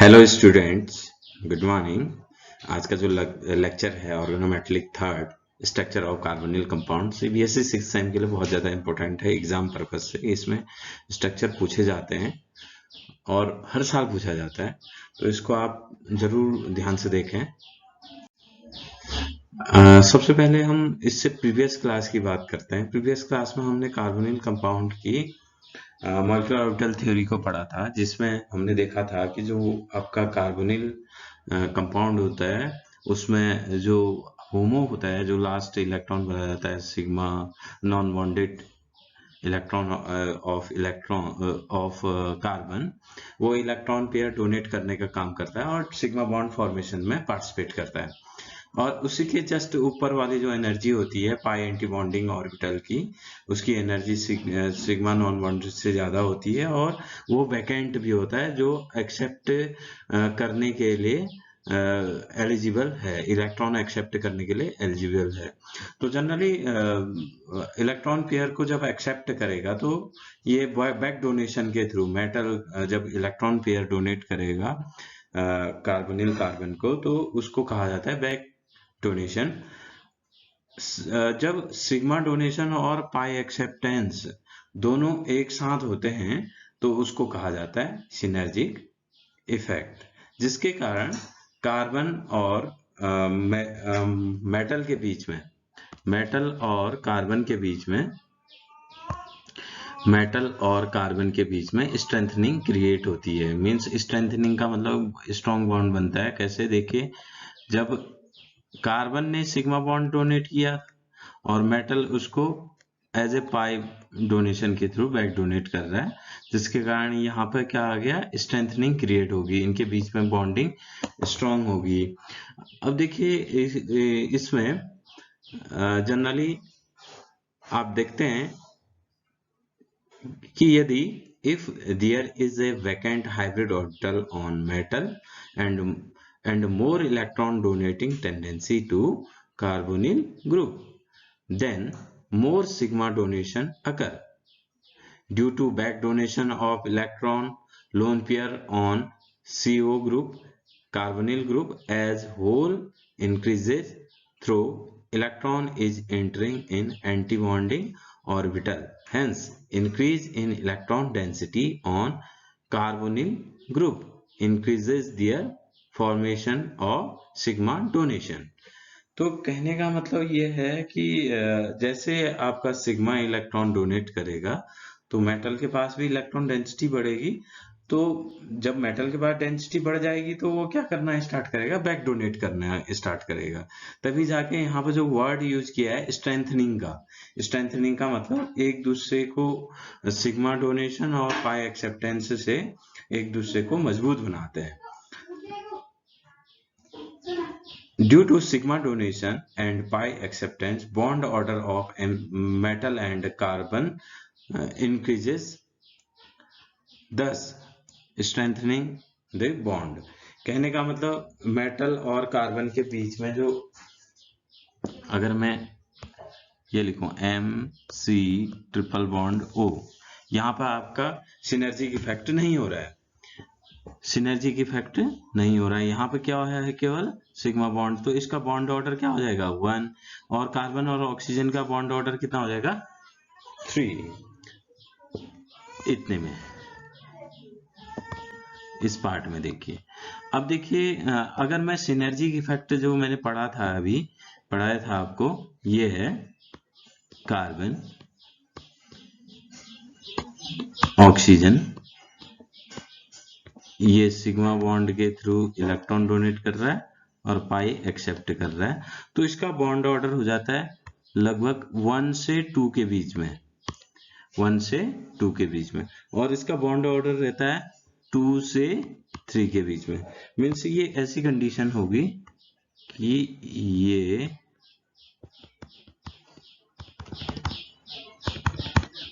Hello students, good morning. आज का जो लेक्चर है organometallic third structure of carbonyl compound CBSE 6th same के लिए बहुत ज़्यादा इंपॉर्टेंट है एग्जाम पर्पज से। इसमें स्ट्रक्चर पूछे जाते हैं और हर साल पूछा जाता है, तो इसको आप जरूर ध्यान से देखें। सबसे पहले हम इससे प्रीवियस क्लास की बात करते हैं। प्रीवियस क्लास में हमने कार्बोनिल कंपाउंड की मॉलिक्यूलर ऑर्बिटल थ्योरी को पढ़ा था, जिसमें हमने देखा था कि जो आपका कार्बोनिल कंपाउंड होता है उसमें जो होमो होता है, जो लास्ट इलेक्ट्रॉन बनाया जाता है, sigma non bonded electron of carbon, वो इलेक्ट्रॉन पेयर डोनेट करने का काम करता है और सिग्मा बॉन्ड फॉर्मेशन में पार्टिसिपेट करता है। और उसी के जस्ट ऊपर वाली जो एनर्जी होती है पाई एंटी बॉन्डिंग ऑर्बिटल की, उसकी एनर्जी सिग्मा नॉन बॉन्डेड से ज्यादा होती है और वो वैकेंट भी होता है, जो एक्सेप्ट करने के लिए एलिजिबल है, इलेक्ट्रॉन एक्सेप्ट करने के लिए एलिजिबल है। तो जनरली इलेक्ट्रॉन पेयर को जब एक्सेप्ट करेगा तो ये बैक डोनेशन के थ्रू मेटल जब इलेक्ट्रॉन पेयर डोनेट करेगा कार्बोनिल कार्बन को, तो उसको कहा जाता है बैक डोनेशन। जब सिग्मा डोनेशन और पाई एक्सेप्टेंस दोनों एक साथ होते हैं तो उसको कहा जाता है सिनर्जिक इफेक्ट, जिसके कारण कार्बन और मेटल के बीच में, मेटल और कार्बन के बीच में, मेटल और कार्बन के बीच में स्ट्रेंथनिंग क्रिएट होती है। मींस स्ट्रेंथनिंग का मतलब स्ट्रॉन्ग बॉन्ड बनता है। कैसे? देखिए, जब कार्बन ने सिग्मा बॉन्ड डोनेट किया और मेटल उसको एज ए पाई डोनेशन के थ्रू बैक डोनेट कर रहा है, जिसके कारण यहाँ पर क्या आ गया, स्ट्रेंथनिंग क्रिएट होगी, इनके बीच में बॉन्डिंग स्ट्रॉन्ग होगी। अब देखिए इसमें जनरली आप देखते हैं कि यदि if there is a vacant hybrid orbital on metal and more electron donating tendency to carbonyl group, then more sigma donation occur. Due to back donation of electron lone pair on CO group, carbonyl group as whole increases through electron is entering in antibonding orbital. Hence, increase in electron density on carbonyl group increases their formation of sigma donation. तो कहने का मतलब ये है कि जैसे आपका sigma electron donate करेगा तो मेटल के पास भी इलेक्ट्रॉन डेंसिटी बढ़ेगी। तो जब मेटल के पास डेंसिटी बढ़ जाएगी तो वो क्या करना स्टार्ट करेगा, बैक डोनेट करना स्टार्ट करेगा। तभी जाके यहाँ पर जो वर्ड यूज किया है स्ट्रेंथनिंग का, स्ट्रेंथनिंग का मतलब एक दूसरे को सिग्मा डोनेशन और पाई एक्सेप्टेंस से एक दूसरे को मजबूत बनाते हैं। Due to sigma donation and pi acceptance, bond order of metal and carbon increases, thus strengthening the bond. कहने का मतलब मेटल और कार्बन के बीच में जो, अगर मैं ये लिखूं MC ट्रिपल बॉन्ड O, यहाँ पर आपका सिनर्जिक इफेक्ट नहीं हो रहा है, सिनर्जिक इफेक्ट नहीं हो रहा है। यहाँ पे क्या है, केवल सिग्मा बॉन्ड। तो इसका बॉन्ड ऑर्डर क्या हो जाएगा, 1, और कार्बन और ऑक्सीजन का बॉन्ड ऑर्डर कितना हो जाएगा, 3। इतने में इस पार्ट में देखिए। अब देखिए, अगर मैं सिनर्जिक इफेक्ट जो मैंने पढ़ा था, अभी पढ़ाया था आपको, ये है कार्बन ऑक्सीजन, ये सिग्मा बॉन्ड के थ्रू इलेक्ट्रॉन डोनेट कर रहा है और पाई एक्सेप्ट कर रहा है, तो इसका बॉन्ड ऑर्डर हो जाता है लगभग 1 से 2 के बीच में, 1 से 2 के बीच में, और इसका बॉन्ड ऑर्डर रहता है 2 से 3 के बीच में। मीन्स ये ऐसी कंडीशन होगी कि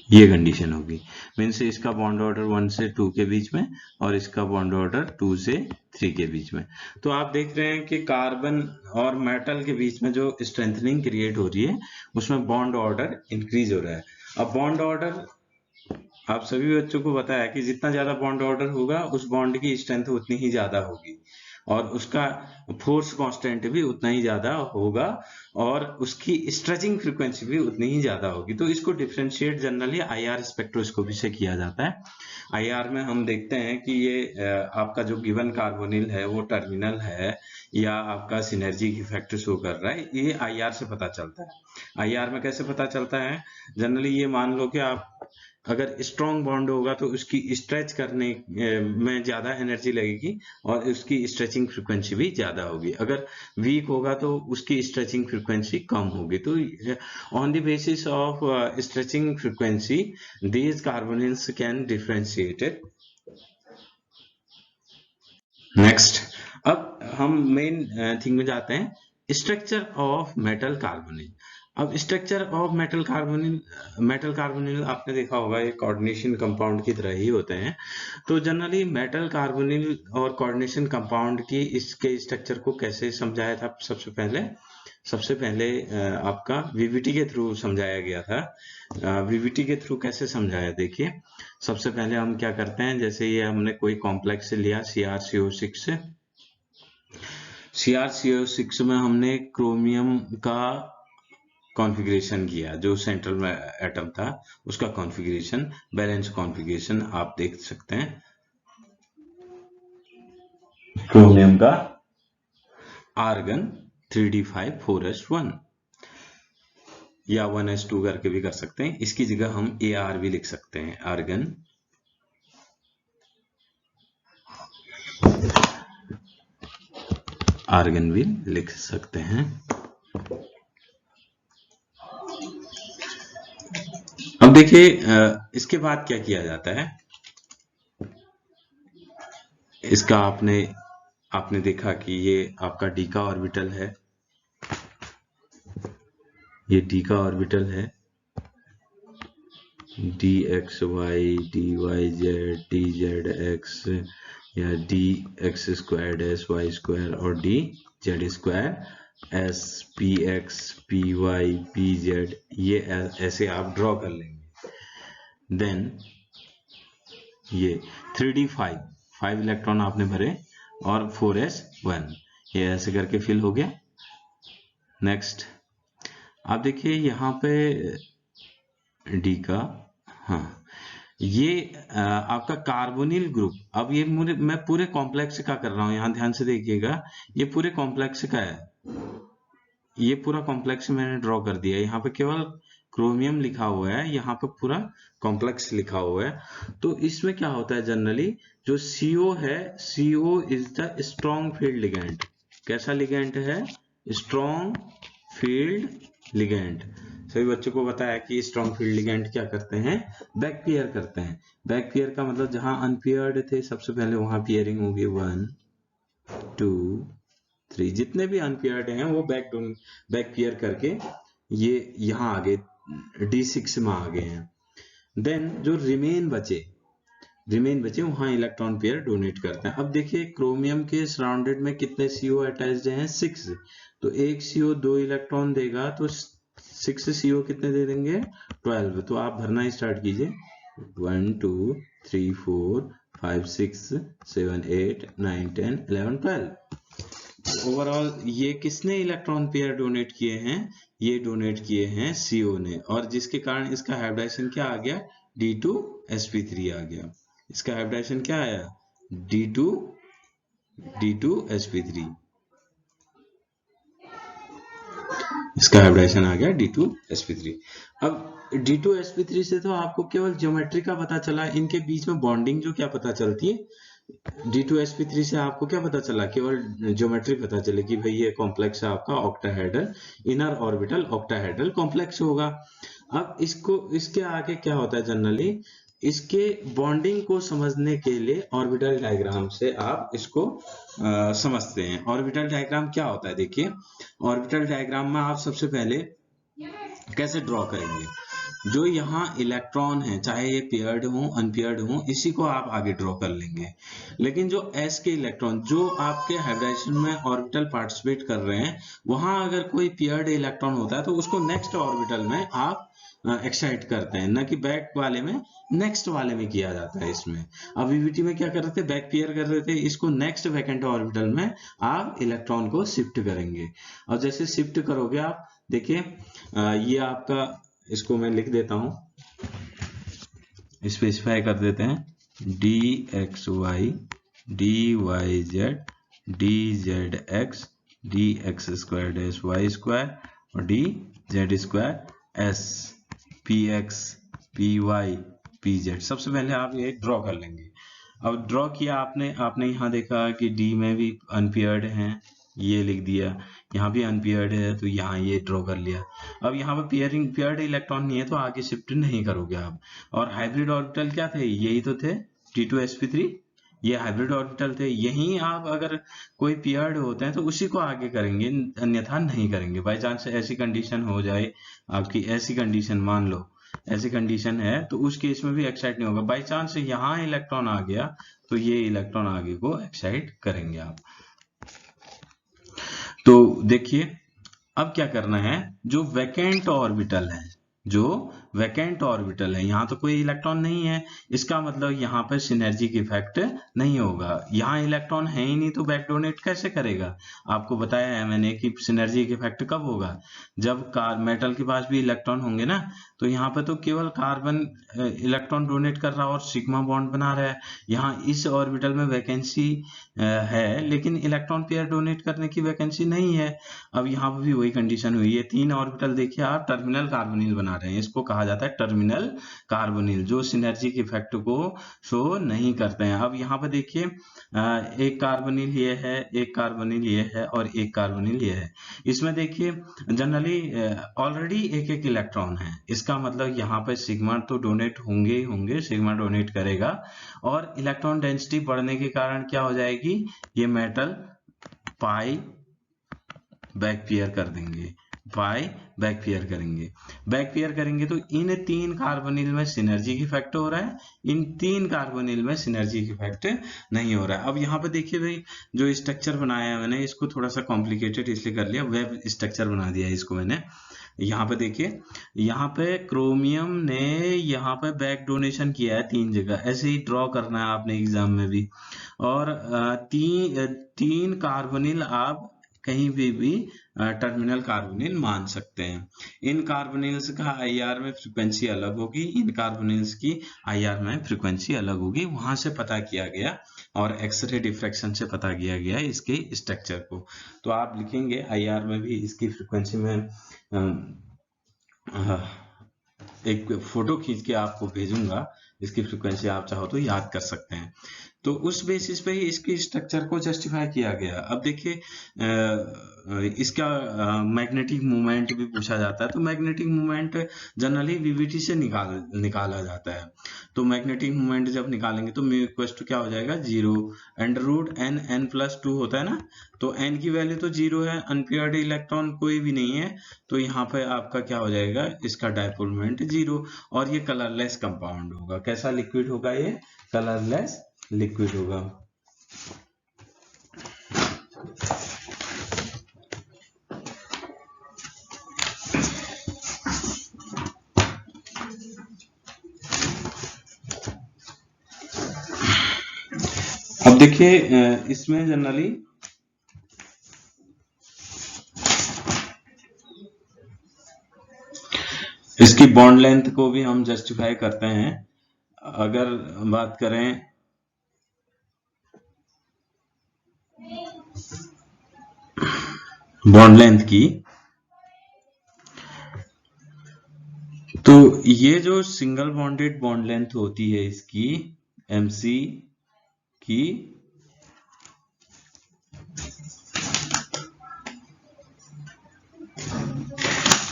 ये कंडीशन होगी। मीन्स इसका बॉन्ड ऑर्डर 1 से 2 के बीच में और इसका बॉन्ड ऑर्डर 2 से 3 के बीच में। तो आप देख रहे हैं कि कार्बन और मेटल के बीच में जो स्ट्रेंथनिंग क्रिएट हो रही है उसमें बॉन्ड ऑर्डर इंक्रीज हो रहा है। अब बॉन्ड ऑर्डर आप सभी बच्चों को पता है कि जितना ज्यादा बॉन्ड ऑर्डर होगा उस बॉन्ड की स्ट्रेंथ उतनी ही ज्यादा होगी और उसका फोर्स कांस्टेंट भी उतना ही ज्यादा होगा और उसकी स्ट्रेचिंग फ्रीक्वेंसी भी उतनी ही ज्यादा होगी। तो इसको डिफरेंशिएट जनरली आईआर स्पेक्ट्रोस्कोपी से किया जाता है। आईआर में हम देखते हैं कि ये आपका जो गिवन कार्बोनिल है वो टर्मिनल है या आपका सिनर्जी इफेक्ट शो कर रहा है, ये आईआर से पता चलता है। आईआर में कैसे पता चलता है, जनरली ये मान लो कि आप अगर स्ट्रॉन्ग बॉन्ड होगा तो उसकी स्ट्रेच करने में ज्यादा एनर्जी लगेगी और उसकी स्ट्रेचिंग फ्रीक्वेंसी भी ज्यादा होगी। अगर वीक होगा तो उसकी स्ट्रेचिंग फ्रीक्वेंसी कम होगी। तो on the basis of stretching frequency these carbonyls can differentiate it। Next, अब हम मेन थिंग में जाते हैं, स्ट्रक्चर ऑफ मेटल कार्बोनिल। अब स्ट्रक्चर ऑफ मेटल कार्बोनिल आपने देखा होगा ये कोऑर्डिनेशन कंपाउंड की तरह ही होते हैं। तो जनरली मेटल कार्बोनिल और कोऑर्डिनेशन कंपाउंड की इसके स्ट्रक्चर को कैसे समझाया था, सबसे पहले आपका वीवीटी के थ्रू समझाया गया था। वीवीटी के थ्रू कैसे समझाया, देखिए सबसे पहले हम क्या करते हैं, जैसे ये हमने कोई कॉम्प्लेक्स लिया CrCO6, CrCO6 में हमने क्रोमियम का कॉन्फ़िगरेशन किया, जो सेंट्रल में एटम था उसका कॉन्फ़िगरेशन, बैलेंस कॉन्फ़िगरेशन आप देख सकते हैं। क्रोमियम का आर्गन 3d5 4s1 या 1s2 करके भी कर सकते हैं। इसकी जगह हम AR भी लिख सकते हैं, आर्गन भी लिख सकते हैं। अब देखिए इसके बाद क्या किया जाता है, इसका आपने देखा कि ये आपका डी का ऑर्बिटल है, ये डी का ऑर्बिटल है, D X Y, D Y Z, D Z X या D X square S Y square और D Z square S P X P Y P Z, ये ऐसे आप ड्रॉ कर लेंगे। देन ये 3d5 5 इलेक्ट्रॉन आपने भरे और 4s1, ये ऐसे करके फिल हो गया। नेक्स्ट आप देखिए यहाँ पे डी का, हाँ ये आपका कार्बोनिल ग्रुप। अब ये मैं पूरे कॉम्प्लेक्स का कर रहा हूँ, यहाँ ध्यान से देखिएगा, ये पूरे कॉम्प्लेक्स का है, ये पूरा कॉम्प्लेक्स मैंने ड्रॉ कर दिया। यहाँ पे केवल क्रोमियम लिखा हुआ है, यहाँ पे पूरा कॉम्प्लेक्स लिखा हुआ है। तो इसमें क्या होता है, जनरली जो CO है, CO is the strong field ligand. कैसा लिगेंड है, स्ट्रॉन्ग फील्ड लिगेंड। सभी बच्चों को पता है कि स्ट्रॉन्ग फील्ड लिगेंड क्या करते हैं, बैक पेयर करते हैं। बैक पेयर का मतलब जहां अनपेयर्ड थे सबसे पहले वहां पेयरिंग होगी, 1 2 3, जितने भी अनपेयर्ड हैं वो बैक पेयर करके ये यहाँ आ गए, D6 में आ गए हैं। देन जो रिमेन बचे वहां इलेक्ट्रॉन पेयर डोनेट करते हैं। अब देखिए क्रोमियम के सराउंडेड में कितने CO अटैच्ड हैं, 6। तो एक CO 2 इलेक्ट्रॉन देगा तो 6 CO कितने दे देंगे, 12। तो आप भरना स्टार्ट कीजिए, 1 2 3 4 5 6 7 8 9 10 11 12। ओवरऑल ये किसने इलेक्ट्रॉन पेयर डोनेट किए हैं, ये डोनेट किए हैं CO ने, और जिसके कारण इसका हाइब्रिडाइजेशन क्या आ गया, D2sp3 आ गया। इसका हाइब्रिडाइजेशन क्या आया, D2sp3, इसका हाइब्रिडाइजेशन आ गया D2sp3। अब D2sp3 से तो आपको केवल ज्योमेट्री का पता चला, इनके बीच में बॉन्डिंग जो क्या पता चलती है, D2sp3 से आपको क्या पता चला, केवल ज्योमेट्री पता चले कि भाई ये कॉम्प्लेक्स है आपका octahedral, inner orbital octahedral complex होगा। अब इसके आगे क्या होता है, जनरली इसके बॉन्डिंग को समझने के लिए ऑर्बिटल डायग्राम से आप इसको समझते हैं। ऑर्बिटल डायग्राम क्या होता है, देखिए ऑर्बिटल डायग्राम में आप सबसे पहले कैसे ड्रॉ करेंगे, जो यहाँ इलेक्ट्रॉन है, चाहे ये पेयर्ड हो अनपेयर्ड हो, इसी को आप आगे ड्रॉ कर लेंगे। लेकिन जो s के इलेक्ट्रॉन जो आपके हाइब्रिडाइजेशन में ऑर्बिटल पार्टिसिपेट कर रहे हैं, वहां अगर कोई पेयर्ड इलेक्ट्रॉन होता है तो उसको नेक्स्ट ऑर्बिटल में आप एक्साइट करते हैं, न कि बैक वाले में, नेक्स्ट वाले में किया जाता है। इसमें अब वीवीटी में क्या कर रहे थे, बैक पेयर कर रहे थे, इसको नेक्स्ट वैकेंट ऑर्बिटल में आप इलेक्ट्रॉन को शिफ्ट करेंगे। और जैसे शिफ्ट करोगे आप देखिए, ये आपका, इसको मैं लिख देता हूं, स्पेसिफाई कर देते हैं, D X Y D Y Z D Z X D X square dash Y square और D Z square S P X P Y P Z. सबसे पहले आप ये ड्रॉ कर लेंगे। अब ड्रॉ किया आपने यहाँ देखा कि डी में भी अनपेयर्ड हैं, ये लिख दिया, यहाँ भी अनपेयर्ड है तो यहाँ ये ड्रॉ कर लिया। अब यहाँ पे पेयर्ड इलेक्ट्रॉन नहीं है तो आगे शिफ्ट नहीं करोगे आप। और हाइब्रिड ऑर्बिटल क्या थे, यही तो थे, T2sp3, ये हाइब्रिड ऑर्बिटल थे। यहीं आप अगर कोई पेयर्ड होते हैं तो उसी को आगे करेंगे, अन्यथा नहीं करेंगे। बाई चांस ऐसी कंडीशन हो जाए आपकी, ऐसी कंडीशन मान लो, ऐसी कंडीशन है तो उस केस में भी एक्साइट नहीं होगा। बाई चांस यहाँ इलेक्ट्रॉन आ गया तो ये इलेक्ट्रॉन आगे को एक्साइट करेंगे आप। तो देखिए अब क्या करना है, जो वैकेंट ऑर्बिटल है, जो वैकेंट ऑर्बिटल है, यहाँ तो कोई इलेक्ट्रॉन नहीं है, इसका मतलब यहाँ पर सिनर्जिक इफेक्ट नहीं होगा। यहाँ इलेक्ट्रॉन है ही नहीं तो बैक डोनेट कैसे करेगा। आपको बताया है मैंने कि सिनर्जिक इफेक्ट कब होगा, जब मेटल के पास भी इलेक्ट्रॉन होंगे ना, तो यहाँ पे तो केवल कार्बन इलेक्ट्रॉन डोनेट कर रहा और सिग्मा बॉन्ड बना रहा है। यहाँ इस ऑर्बिटल में वैकेंसी है लेकिन इलेक्ट्रॉन पेयर डोनेट करने की वैकेंसी नहीं है। अब यहाँ पर भी वही कंडीशन हुई है, 3 ऑर्बिटल देखिए आप टर्मिनल कार्बोनिल बना रहे हैं, इसको कहा जाता है टर्मिनल कार्बोनिल, जो सिनर्जिक इफेक्ट को शो नहीं करते हैं। अब यहाँ पर देखिए एक कार्बोनिल ये है, एक कार्बोनिल ये है और एक कार्बोनिल ये है। इसमें देखिए जनरली ऑलरेडी एक एक इलेक्ट्रॉन है, इसका मतलब यहाँ पर सिग्मा तो डोनेट होंगे ही होंगे, सिग्मा डोनेट करेगा और इलेक्ट्रॉन डेंसिटी बढ़ने के कारण क्या हो जाएगी, ये मेटल पाई बैक पेयर कर देंगे, पाई बैक पेयर करेंगे। बैक पेयर करेंगे तो इन 3 कार्बोनिल में सिनर्जिक इफेक्ट हो रहा है, इन 3 कार्बोनिल में सिनर्जिक इफेक्ट नहीं हो रहा है। अब यहाँ पे देखिए भाई, जो स्ट्रक्चर बनाया है मैंने, इसको थोड़ा सा कॉम्प्लिकेटेड इसलिए कर लिया, वेब स्ट्रक्चर बना दिया है इसको मैंने। यहाँ पे देखिए, यहाँ पे क्रोमियम ने यहाँ पे बैक डोनेशन किया है 3 जगह, ऐसे ही ड्रॉ करना है आपने एग्जाम में भी। और तीन कार्बोनिल आप कहीं भी टर्मिनल कार्बोनिल मान सकते हैं। इन कार्बोनिल्स का आईआर में फ्रीक्वेंसी अलग होगी, इन कार्बोनिल्स की आईआर में फ्रीक्वेंसी अलग होगी, वहां से पता किया गया और एक्सरे डिफ्रैक्शन से पता किया गया इसके स्ट्रक्चर को। तो आप लिखेंगे आईआर में भी इसकी फ्रीक्वेंसी में एक फोटो खींच के आपको भेजूंगा, इसकी फ्रीक्वेंसी आप चाहो तो याद कर सकते हैं। तो उस बेसिस पे ही इसकी स्ट्रक्चर को जस्टिफाई किया गया। अब देखिए इसका मैग्नेटिक मोमेंट भी पूछा जाता है, तो मैग्नेटिक मोमेंट जनरली वीवीटी से निकाला जाता है। तो मैग्नेटिक मोमेंट जब निकालेंगे तो म्यू इक्वल टू क्या हो जाएगा, 0 under root N, N plus 2 होता है ना, तो एन की वैल्यू तो 0 है, अनपेयर्ड इलेक्ट्रॉन कोई भी नहीं है, तो यहाँ पे आपका क्या हो जाएगा, इसका डायपोल मोमेंट 0। और ये कलरलेस कंपाउंड होगा, कैसा लिक्विड होगा, ये कलरलेस लिक्विड होगा। अब देखिए इसमें जनरली इसकी बॉन्ड लेंथ को भी हम जस्टिफाई करते हैं। अगर बात करें बॉन्ड लेंथ की, तो ये जो सिंगल बॉन्डेड बॉन्ड लेंथ होती है इसकी MC की,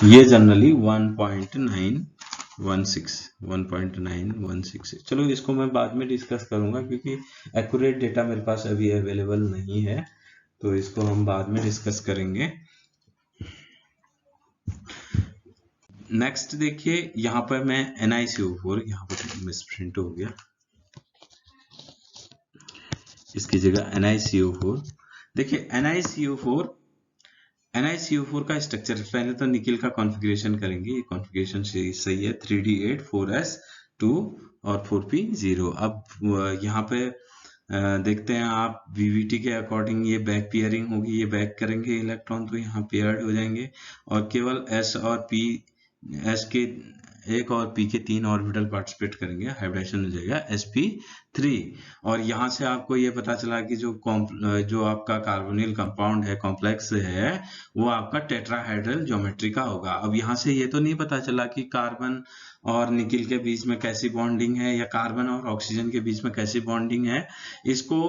ये जनरली 1.916 है। चलो इसको मैं बाद में डिस्कस करूंगा क्योंकि एक्यूरेट डेटा मेरे पास अभी अवेलेबल नहीं है, तो इसको हम बाद में डिस्कस करेंगे। नेक्स्ट देखिए, यहाँ पर मैं NiCO4, यहाँ पर मिसप्रिंट हो गया, इसकी जगह NiCO4। देखिए NiCO4 का स्ट्रक्चर, पहले तो निकिल का कॉन्फ़िगरेशन करेंगे। ये कॉन्फ़िगरेशन सही है, 3D8 4s2 और 4p0। अब यहाँ पे देखते हैं आप, VVT के अकॉर्डिंग ये बैक पेयरिंग होगी, ये बैक करेंगे इलेक्ट्रॉन तो यहाँ पेयर्ड हो जाएंगे, और केवल S और P, S के एक और P के 3 ऑर्बिटल पार्टिसिपेट करेंगे, हाइब्रिडेशन हो जाएगा sp3। और यहाँ से आपको ये पता चला कि जो आपका कार्बोनिल कंपाउंड है, कॉम्प्लेक्स है, वो आपका टेट्राहाइड्रल ज्योमेट्री का होगा। अब यहाँ से ये तो नहीं पता चला कि कार्बन और निकिल के बीच में कैसी बॉन्डिंग है, या कार्बन और ऑक्सीजन के बीच में कैसी बॉन्डिंग है। इसको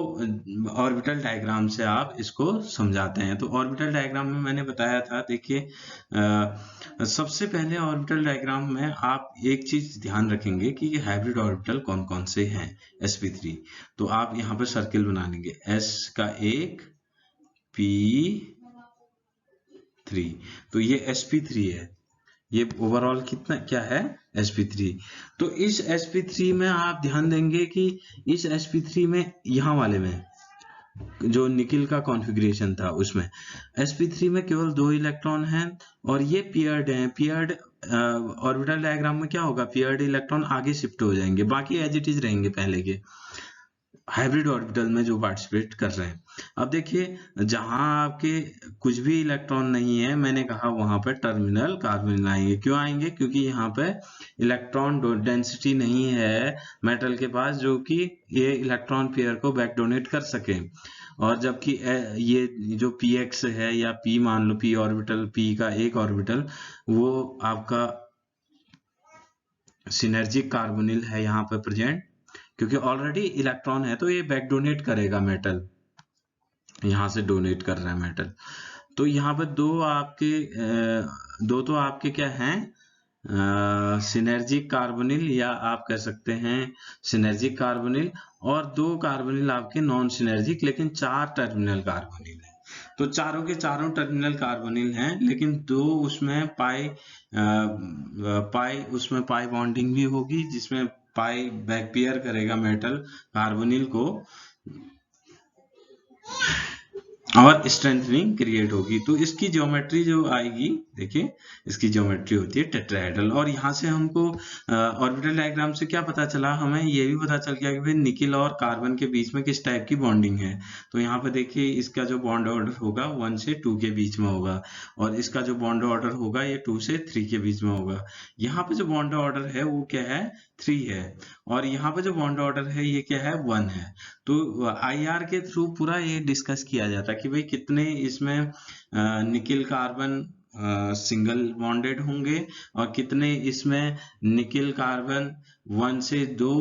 ऑर्बिटल डायग्राम से आप इसको समझाते हैं। तो ऑर्बिटल डायग्राम में मैंने बताया था, देखिए सबसे पहले ऑर्बिटल डायग्राम में आप एक चीज ध्यान रखेंगे कि ये हाइब्रिड ऑर्बिटल कौन कौन से हैं sp3। तो आप यहाँ पर सर्किल बना लेंगे, s का एक, p3, तो ये sp3 है। ये ओवरऑल कितना क्या है, sp3। तो इस sp3 में आप ध्यान देंगे कि इस sp3 में, यहाँ वाले में जो निकिल का कॉन्फ़िगरेशन था उसमें sp3 में केवल 2 इलेक्ट्रॉन हैं, और ये पेयर्ड हैं। पेयर्ड ऑर्बिटल डायग्राम में क्या होगा, पेयर्ड इलेक्ट्रॉन आगे शिफ्ट हो जाएंगे, बाकी एज इट इज रहेंगे पहले के हाइब्रिड ऑर्बिटल में जो पार्टिसिपेट कर रहे हैं। अब देखिए, जहां आपके कुछ भी इलेक्ट्रॉन नहीं है, मैंने कहा वहां पर टर्मिनल कार्बोनिल आएंगे। क्यों आएंगे, क्योंकि यहाँ पे इलेक्ट्रॉन डेंसिटी नहीं है मेटल के पास जो कि ये इलेक्ट्रॉन पेयर को बैक डोनेट कर सके। और जबकि ये जो px है, या p मान लो, p ऑर्बिटल, p का एक ऑर्बिटल, वो आपका सिनर्जिक कार्बोनिल है यहाँ पे प्रेजेंट, क्योंकि ऑलरेडी इलेक्ट्रॉन है तो ये बैक डोनेट करेगा मेटल, यहाँ से डोनेट कर रहा है मेटल। तो यहाँ पर दो तो आपके क्या हैं, सिनर्जिक कार्बोनिल, या आप कह सकते हैं सिनर्जिक कार्बोनिल, और 2 कार्बोनिल आपके नॉन सिनर्जिक, लेकिन 4 टर्मिनल कार्बोनिल है। तो चारों के चारों टर्मिनल कार्बोनिल हैं, लेकिन 2 उसमें पाई बॉन्डिंग भी होगी, जिसमें पाई बैक पेयर करेगा मेटल कार्बोनिल को, और स्ट्रेंथनिंग क्रिएट होगी। तो इसकी ज्योमेट्री जो आएगी, देखिए इसकी ज्योमेट्री होती है टेट्राहेड्रल। और यहाँ से हमको ऑर्बिटल डायग्राम से क्या पता चला, हमें ये भी पता चल गया कि भाई निकिल और कार्बन के बीच में किस टाइप की बॉन्डिंग है। तो यहाँ पे देखिए, इसका जो बॉन्ड ऑर्डर होगा 1 से 2 के बीच में होगा, और इसका जो बॉन्ड ऑर्डर होगा ये 2 से 3 के बीच में होगा। यहाँ पे जो बॉन्ड ऑर्डर है वो क्या है, 3 है, और यहाँ पे जो बॉन्ड ऑर्डर है ये क्या है, 1 है। तो IR के थ्रू पूरा ये डिस्कस किया जाता है कि भाई कितने इसमें निकिल कार्बन सिंगल बॉन्डेड होंगे, और कितने इसमें निकिल कार्बन 1 से 2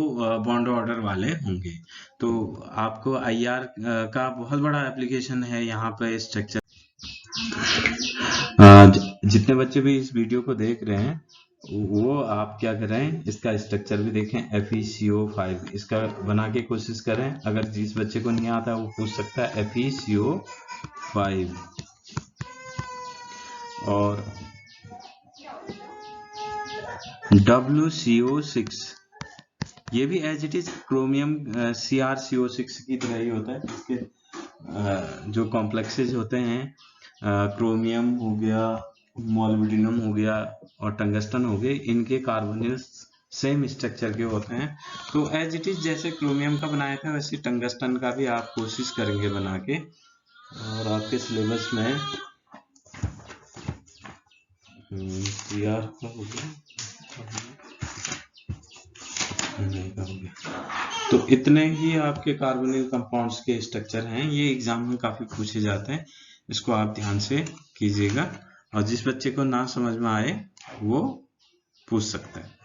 बॉन्ड ऑर्डर वाले होंगे। तो आपको IR का बहुत बड़ा एप्लीकेशन है यहाँ पे स्ट्रक्चर। जितने बच्चे भी इस वीडियो को देख रहे हैं, वो आप क्या करें, इसका स्ट्रक्चर भी देखें, FeCO5, इसका बना के कोशिश करें। अगर जिस बच्चे को नहीं आता वो पूछ सकता है FeCO5। और WCO6, ये भी as it is chromium CrCO6 की तरह ही होता है। इसके जो कॉम्प्लेक्सेज होते हैं, क्रोमियम हो गया, मोलिब्डेनम हो गया, और टंगस्टन हो गए, इनके कार्बोनिल्स सेम स्ट्रक्चर के होते हैं। तो एज इट इज जैसे क्रोमियम का बनाया था, वैसे टंगस्टन का भी आप कोशिश करेंगे बना के। और आपके सिलेबस में CR का हो गया, तो इतने ही आपके कार्बोनिल कंपाउंड्स के स्ट्रक्चर हैं। ये एग्जाम में काफी पूछे जाते हैं, इसको आप ध्यान से कीजिएगा। और जिस बच्चे को ना समझ में आए वो पूछ सकता है।